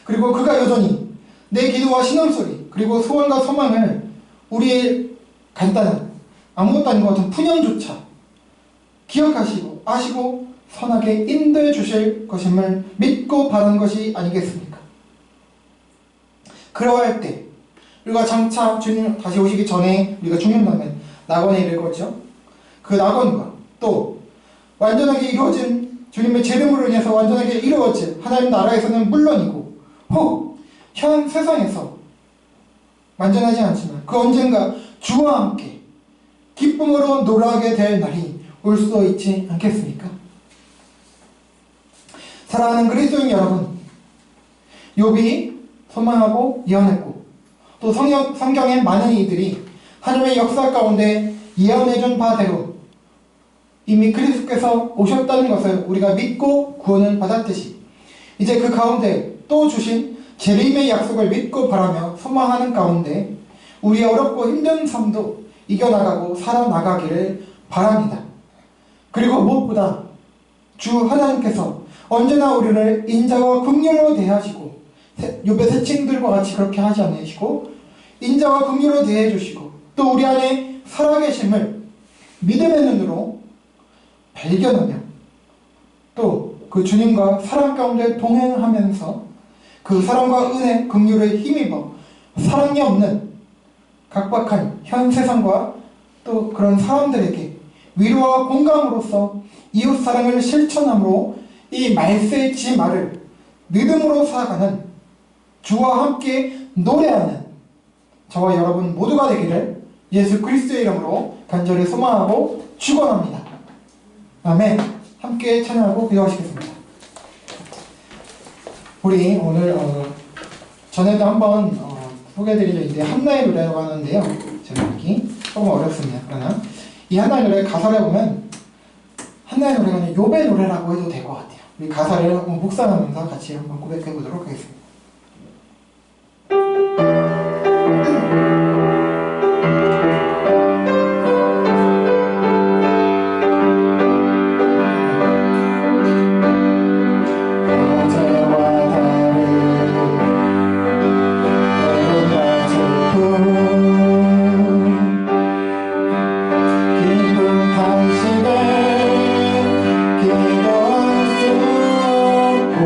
그리고 그가 여전히 내 기도와 신음소리 그리고 소원과 소망을 우리의 간단한 아무것도 아닌 것 같은 푸념조차 기억하시고 아시고 선하게 인도해 주실 것임을 믿고 바라는 것이 아니겠습니까? 그러할 때 우리가 장차 주님 다시 오시기 전에 우리가 죽는다면 낙원에 이를 거죠. 그 낙원과 또 완전하게 이루어진 주님의 재림으로 인해서 완전하게 이루어질 하나님 나라에서는 물론이고 혹 현 세상에서 완전하지 않지만 그 언젠가 주와 함께 기쁨으로 노래하게 될 날이 올 수도 있지 않겠습니까? 사랑하는 그리스도인 여러분, 욥이 소망하고 예언했고 또 성경의 많은 이들이 하나님의 역사 가운데 예언해준 바대로 이미 그리스도께서 오셨다는 것을 우리가 믿고 구원을 받았듯이 이제 그 가운데 또 주신 재림의 약속을 믿고 바라며 소망하는 가운데 우리의 어렵고 힘든 삶도 이겨나가고 살아나가기를 바랍니다. 그리고 무엇보다 주 하나님께서 언제나 우리를 인자와 긍휼로 대하시고 욥의 새친들과 같이 그렇게 하지 않으시고 인자와 긍휼로 대해 주시고 또 우리 안에 살아계심을 믿음의 눈으로 발견하며 또 그 주님과 사랑 가운데 동행하면서 그 사랑과 은혜, 긍휼에 힘입어 사랑이 없는 각박한 현 세상과 또 그런 사람들에게 위로와 공감으로써 이웃 사랑을 실천함으로 이 말세의 지말을 믿음으로 살아가는 주와 함께 노래하는 저와 여러분 모두가 되기를 예수 그리스도의 이름으로 간절히 소망하고 축원합니다. 아멘. 함께 찬양하고 기도하시겠습니다. 우리 오늘 전에도 한번 소개해드린 적이 있는데 한나의 노래라고 하는데요. 제목이 조금 어렵습니다. 그러나 이 한나의 노래 가사를 보면 한나의 노래가 아니라 욥의 노래라고 해도 될 것 같아요. 우리 가사를 한번 묵상하면서 같이 한번 고백해 보도록 하겠습니다. 기도할 수 없고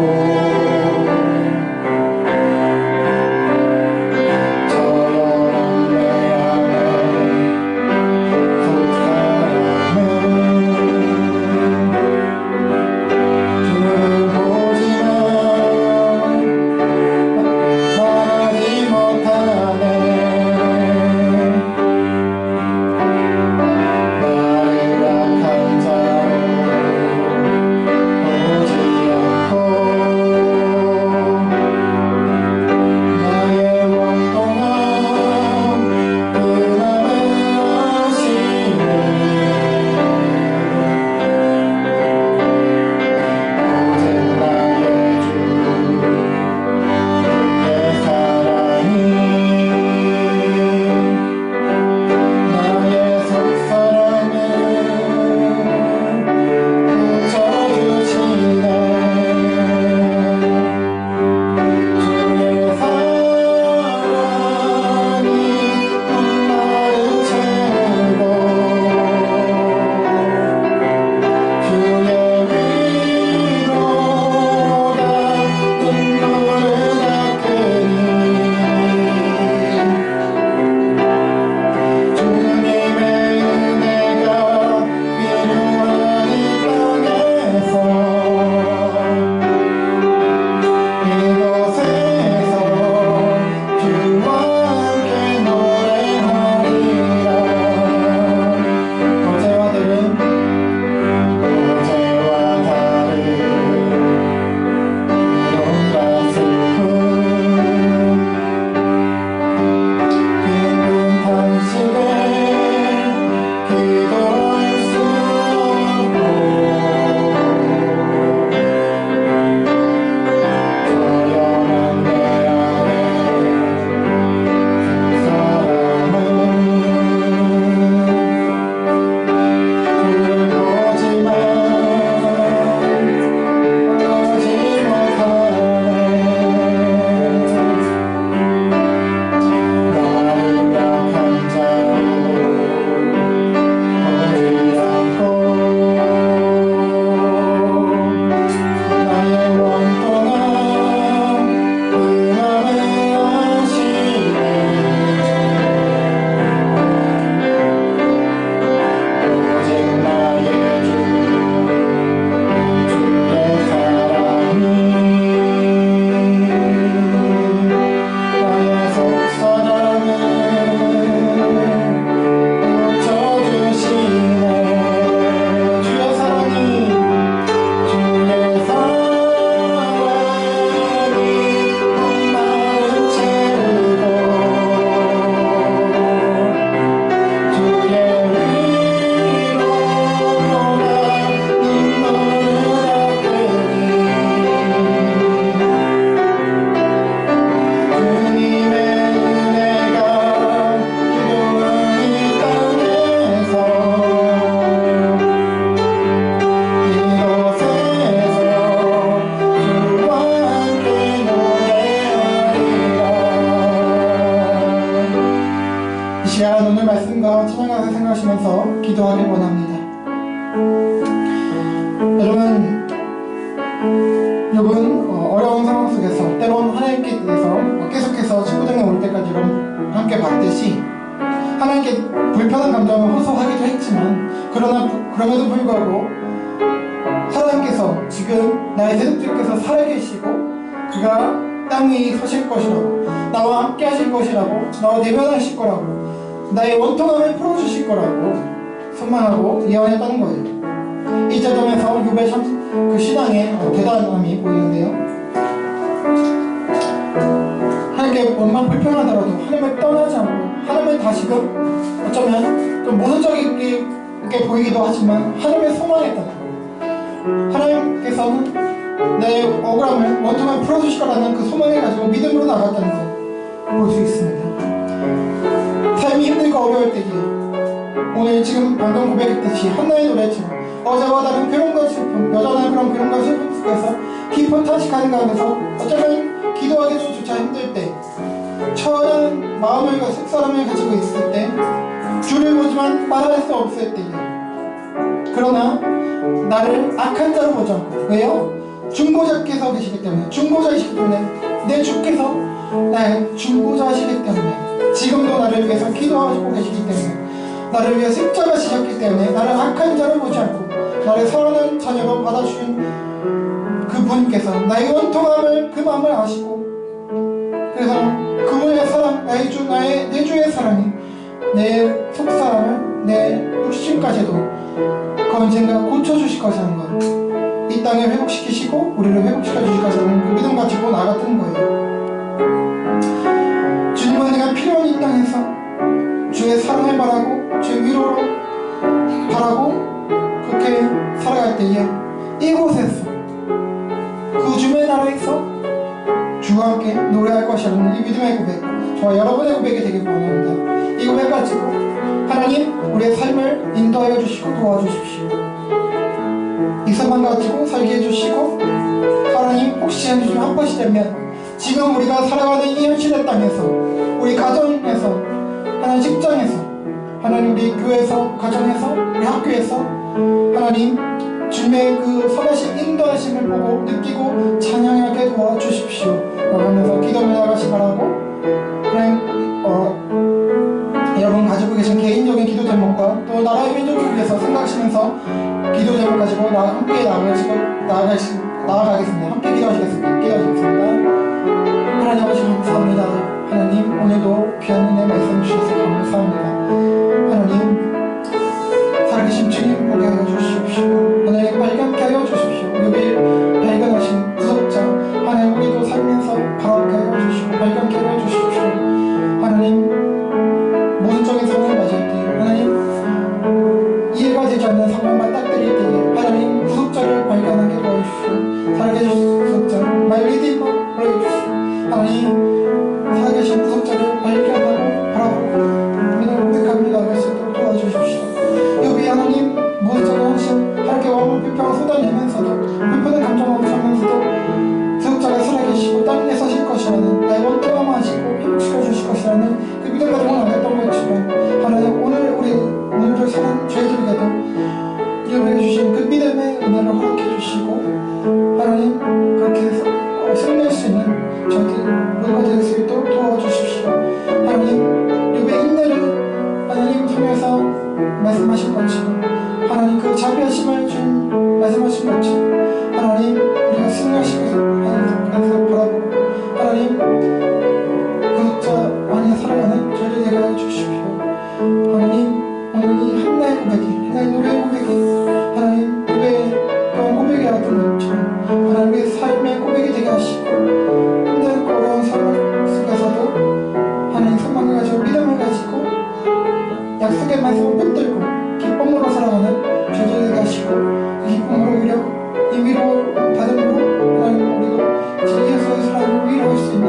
기도하면서 기도하길 원합니다. 여러분 어려운 상황 속에서 때론 하나님께서 계속해서 친구들이 올 때까지 함께 봤듯이 하나님께 불편한 감정을 호소하기도 했지만 그럼에도 불구하고 하나님께서 지금 나의 대속주께서 살아계시고 그가 땅 위에 서실 것이라고, 나와 함께 하실 것이라고, 나와 대면하실 거라고, 나의 원통함을 풀어주실 거라고 소망하고 예언했다는 거예요. 이 점에서 욥의 그 신앙의 대단함이 보이는데요. 하나님께 얼마나 불편하더라도 하나님을 떠나지 않고 하나님을 다시금 어쩌면 좀 모순적이게 보이기도 하지만 하나님을 소망했다는 거예요. 하나님께서는 내 억울함을 원통함을 풀어주실 거라는 그 소망을 가지고 믿음으로 나갔다는 걸 볼 수 있습니다. 삶이 힘들고 어려울 때에 오늘 지금 방금 고백했듯이 한나의 노래처럼 어제와 다른 괴로움과 슬픔, 여전한 그런 괴로움과 슬픔 속에서 깊은 탄식하는 가운데서 어쩌면 기도하기조차 힘들 때, 처한 마음을 속사람을 가지고 있을 때, 주를 보지만 말할 수 없을 때에, 그러나 나를 악한 자로 보지 않고, 왜요? 중보자께서 계시기 때문에, 중보자이시기 때문에, 내 주께서 나의 중보자이시기 때문에, 지금도 나를 위해서 기도하시고 계시기 때문에, 나를 위해 십자가 지셨기 때문에 나를 악한 자로 보지 않고 나를 사랑하는 자녀로 받아주신 그 분께서 나의 원통함을, 그 마음을 아시고, 그래서 그분의 사랑, 내 주의 사랑이 내 속사람을, 내 육신까지도 그 언젠가 고쳐주실 것이라는 것, 이 땅을 회복시키시고 우리를 회복시켜 주실 것이라는 그 믿음 가지고 나갔던 거예요. 주님은 내가 필요한 이 땅에서 주의 사랑을 바라고 주의 위로로 바라고 그렇게 살아갈 때에 이곳에서 그 주의 나라에서 주와 함께 노래할 것이라는 이 믿음의 고백, 저와 여러분의 고백이 되길 원합니다. 이 고백 가지고 하나님 우리의 삶을 인도하여 주시고 도와주십시오. 이 삶만 가지고 살게 해주시고, 하나님 혹시 한 번이 되면 지금 우리가 살아가는 이 현실의 땅에서, 우리 가정에서, 하나님 직장에서, 하나님 우리 교회에서, 가정에서, 우리 학교에서 하나님 주님의 그 선하신 인도하심을 보고 느끼고 찬양하게 도와주십시오 라면서 기도를 나가시 바라고, 여러분 가지고 계신 개인적인 기도 제목과 또 나라의 민족을 위해서 생각하시면서 기도 제목 가지고 함께 나아가겠습니다. 함께 기도하시겠습니다. 하나님 아버지 감사합니다. 하나님 오늘도 귀한 은혜 말씀 주셔서 감사합니다. 하나님 살아계신 주님 보게 하여 주십시오. 하나님 발견케 하여 주십시오. 여기 발견하신 구속자 하나님 우리도 살면서 바라게 하여 주시고 발견케 하여 주십시오. 하나님 모순적인 상황을 맞을 때, 하나님 이해가 되지 않는 상황만 딱 들릴 때에 하나님 구속자를 발견하게 도와주십시오. 살아계신 구속자 말리디마 불러주십시오. 하나님 살아계신 구속자를 발견하고 바라보고 믿음을 고백합니다. 말씀으로 도와주십시오. 여기 하나님 모순적인 헌신 하나님께 왕을 불평을 쏟아내면서도 불편한 감정을 없으면서도 구속자가 살아계시고 땅 위에 서실 것이라는 나의 원통함을 하시고 회복시켜 주실 것이라는 그 믿음 가지고 나갔던 것처럼 하나님 오늘을 사는 저희들에게도 이루어 주신 그 믿음의 은혜를 허락해 주시고 하나님 그렇게 해서 승리할 수 있는 저희들 될 수 있도록 도와주십시오. 하나님 욥의 인내를 하나님 통해서 말씀하신 것처럼 하나님 그 자비하심을 주님 말씀하신 것처럼 하나님 우리가 승리하시고 하나님 바라보고 하나님 구독자 안에 살아가는 저희들 되게 해주십시오. 하나님 오늘 이 한나의 고백이, 한나의 노래의 고백이 하나님 욥의 고백이 같은 것처럼 하나님 우리의 삶의 고백이 되게 하시고 힘든 어려운 상황 속에서도 하나님 소망을 가지고 믿음을 가지고 약속의 말씀을 붙들고 기쁨으로 살아가는 저희들 되게 하시고 기쁨으로 위로 받음으로 하나님 우리도 진리에서의 사랑으로 위로할 수 있는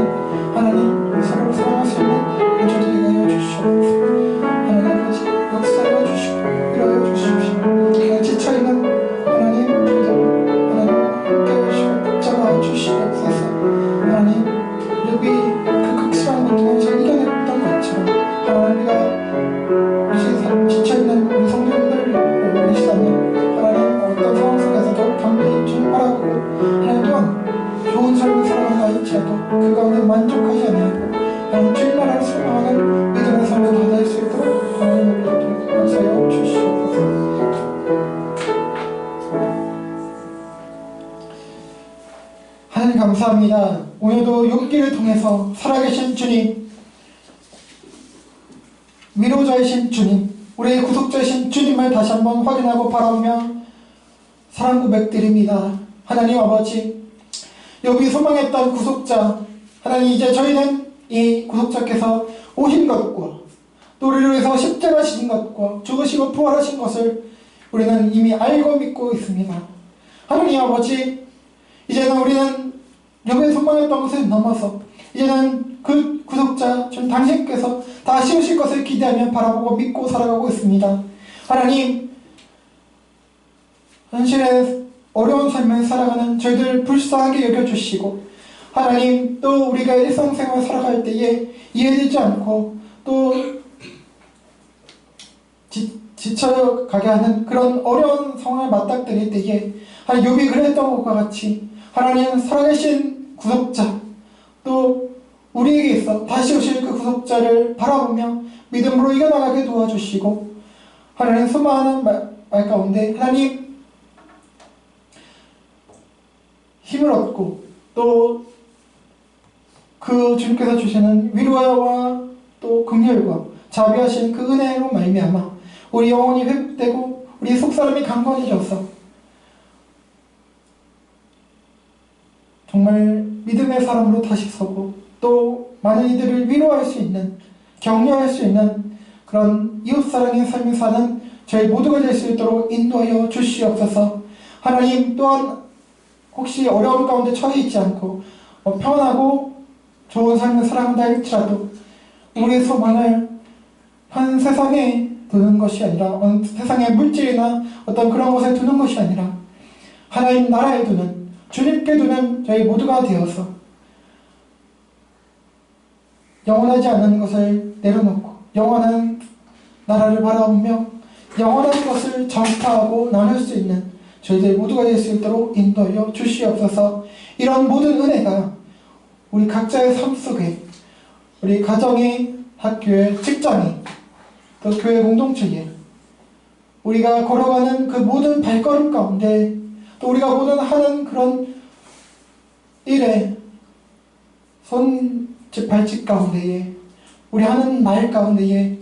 하나님 서로 사랑할 수 있는 저희들 되게 해주시옵소서. 하나님 아버지 역사하여 주시고 위로하여 주십시오. 지쳐있는 하나님 저희들 하나님 함께 하시고 붙잡아 주시옵소서. 하나님 여기 그 극심한 고통을 이겨냈던 것처럼 하나님 우리가 지쳐있는 우리 감사합니다. 오늘도 욥기를 통해서 살아계신 주님, 위로자이신 주님, 우리의 구속자이신 주님을 다시 한번 확인하고 바라보며 사랑 고백드립니다. 하나님 아버지, 욥이 소망했던 구속자, 하나님 이제 저희는 이 구속자께서 오신 것과 또 우리를 위해서 십자가 지신 것과 죽으시고 부활하신 것을 우리는 이미 알고 믿고 있습니다. 하나님 아버지, 이제는 우리는 욥의 소망했던 것을 넘어서 이제는 그 구속자 전 당신께서 다시 오실 것을 기대하며 바라보고 믿고 살아가고 있습니다. 하나님, 현실에 어려운 삶을 살아가는 저희들 불쌍하게 여겨주시고, 하나님 또 우리가 일상생활 살아갈 때에 이해되지 않고 또 지쳐가게 하는 그런 어려운 상황을 맞닥뜨릴 때에 하나님, 욥이 그랬던 것과 같이 하나님 살아계신 구속자, 또 우리에게 있어 다시 오실 그 구속자를 바라보며 믿음으로 이겨나가게 도와주시고, 하나님 소망하는 말 가운데 하나님 힘을 얻고 또 그 주님께서 주시는 위로와 또 긍휼과 자비하신 그 은혜로 말미암아 우리 영혼이 회복되고 우리 속사람이 강건해져서 정말 믿음의 사람으로 다시 서고 또 많은 이들을 위로할 수 있는, 격려할 수 있는 그런 이웃사랑의 삶을 사는 저희 모두가 될 수 있도록 인도하여 주시옵소서. 하나님 또한 혹시 어려움 가운데 처해 있지 않고 평안하고 좋은 삶을 살아간다 할지라도 우리의 소망을 한 세상에 두는 것이 아니라, 세상의 물질이나 어떤 그런 것에 두는 것이 아니라 하나님 나라에 두는, 주님께 두는 저희 모두가 되어서 영원하지 않은 것을 내려놓고 영원한 나라를 바라보며 영원한 것을 전파하고 나눌 수 있는 저희들 모두가 될 수 있도록 인도하여 주시옵소서. 이런 모든 은혜가 우리 각자의 삶 속에, 우리 가정에, 학교에, 직장에, 또 교회 공동체에 우리가 걸어가는 그 모든 발걸음 가운데, 또 우리가 모든 하는 그런 일에, 손짓 발짓 가운데에, 우리 하는 말 가운데에,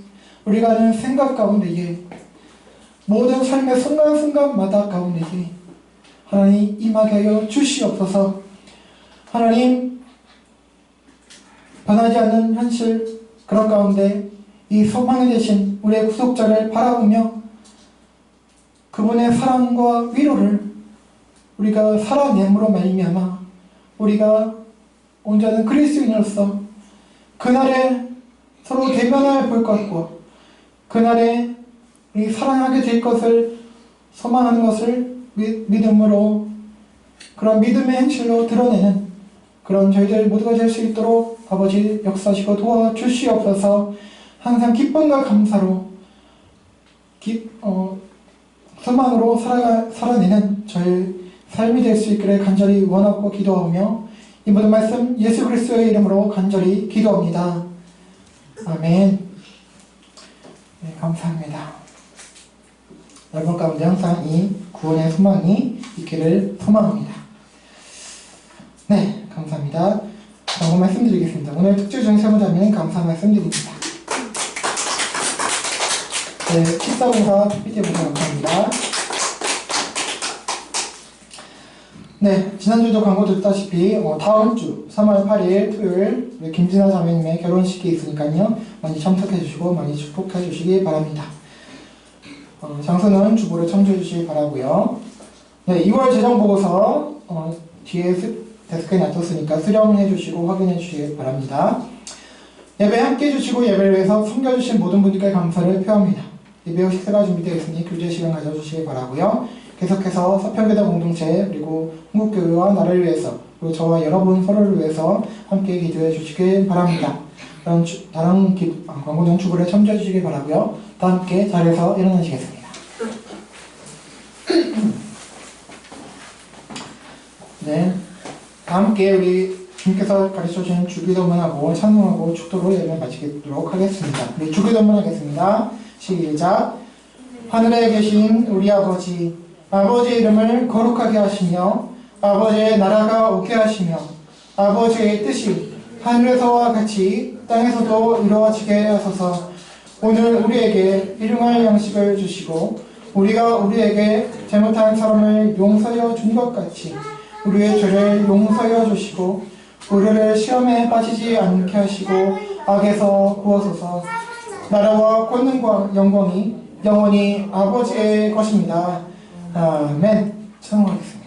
우리가 하는 생각 가운데에, 모든 삶의 순간순간마다 가운데에 하나님 임하게 하여 주시옵소서. 하나님, 변하지 않는 현실 그런 가운데 이 소망이 되신 우리의 구속자를 바라보며 그분의 사랑과 위로를 우리가 살아냄으로 말미암아 우리가 온전한 그리스도인으로서 그날에 서로 대면을 볼 것과 그날에 우리 사랑하게 될 것을 소망하는 것을 믿음으로, 그런 믿음의 행실로 드러내는 그런 저희들 모두가 될 수 있도록 아버지 역사하시고 도와주시옵소서. 항상 기쁨과 감사로 소망으로 살아내는 저희 삶이 될 수 있기를 간절히 원하고 기도하며 이 모든 말씀 예수 그리스도의 이름으로 간절히 기도합니다. 아멘. 네, 감사합니다. 여러분 가운데 항상 이 구원의 소망이 있기를 소망합니다. 네, 감사합니다. 다음 말씀드리겠습니다. 오늘 특주 중세무자님 감사 말씀드립니다. 네, 식사봉사 PPT 보셔서 감사합니다. 네, 지난주도 광고 듣다시피 다음 주 3월 8일 토요일 우리 김진아 자매님의 결혼식이 있으니까요, 많이 참석해 주시고 많이 축복해 주시기 바랍니다. 장소는 주보를 참조해 주시기 바라고요. 네, 2월 재정보고서 뒤에 데스크에 놔뒀으니까 수령해 주시고 확인해 주시기 바랍니다. 예배 함께 해주시고 예배를 위해서 섬겨주신 모든 분들께 감사를 표합니다. 예배 후 식사가 준비되어 있으니 교제 시간 가져주시기 바라고요. 계속해서 서평교대 공동체 그리고 한국교회와 나라를 위해서 그리고 저와 여러분 서로를 위해서 함께 기도해 주시기 바랍니다. 다른 광고는 주보를 참조해 주시기 바라고요. 다 함께 자리에서 일어나시겠습니다. 네, 다 함께 우리 주님께서 가르쳐주신 주기도문하고 찬송하고 축도로 예배 마치도록 하겠습니다. 우리 주기도문 하겠습니다. 시작. 하늘에 계신 우리 아버지의 이름을 거룩하게 하시며 아버지의 나라가 오게 하시며 아버지의 뜻이 하늘에서와 같이 땅에서도 이루어지게 하소서. 오늘 우리에게 일용할 양식을 주시고 우리가 우리에게 잘못한 사람을 용서하여 준 것 같이 우리의 죄를 용서하여 주시고 우리를 시험에 빠지지 않게 하시고 악에서 구하소서. 나라와 권능과 영광이 영원히 아버지의 것입니다. 아멘. 찬송하겠습니다.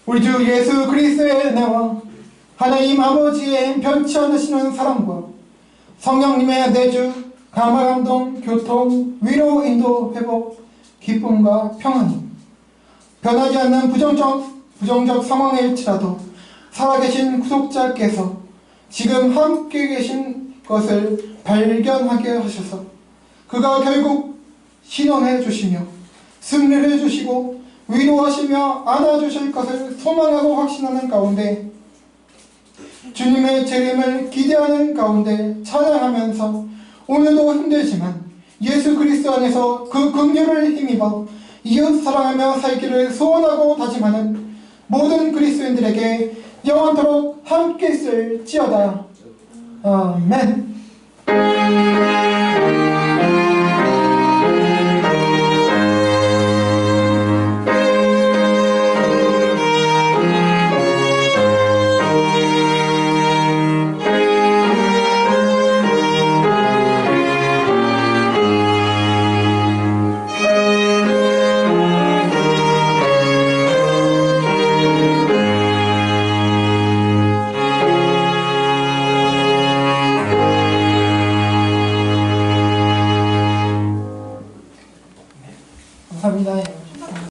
우리 주 예수 그리스도의 은혜와 하나님 아버지의 변치 않으시는 사랑과 성령님의 내주, 감화, 감동, 교통, 위로, 인도, 회복, 기쁨과 평안이 변하지 않는 부정적 상황일지라도 살아계신 구속자께서 지금 함께 계신 것을 발견하게 하셔서 그가 결국 신원해 주시며 승리를 주시고 위로하시며 안아주실 것을 소망하고 확신하는 가운데 주님의 재림을 기대하는 가운데 찬양하면서 오늘도 힘들지만 예수 그리스도 안에서 그 긍휼을 힘입어 이웃 사랑하며 살기를 소원하고 다짐하는 모든 그리스도인들에게 영원토록 함께 있을지어다. 아멘.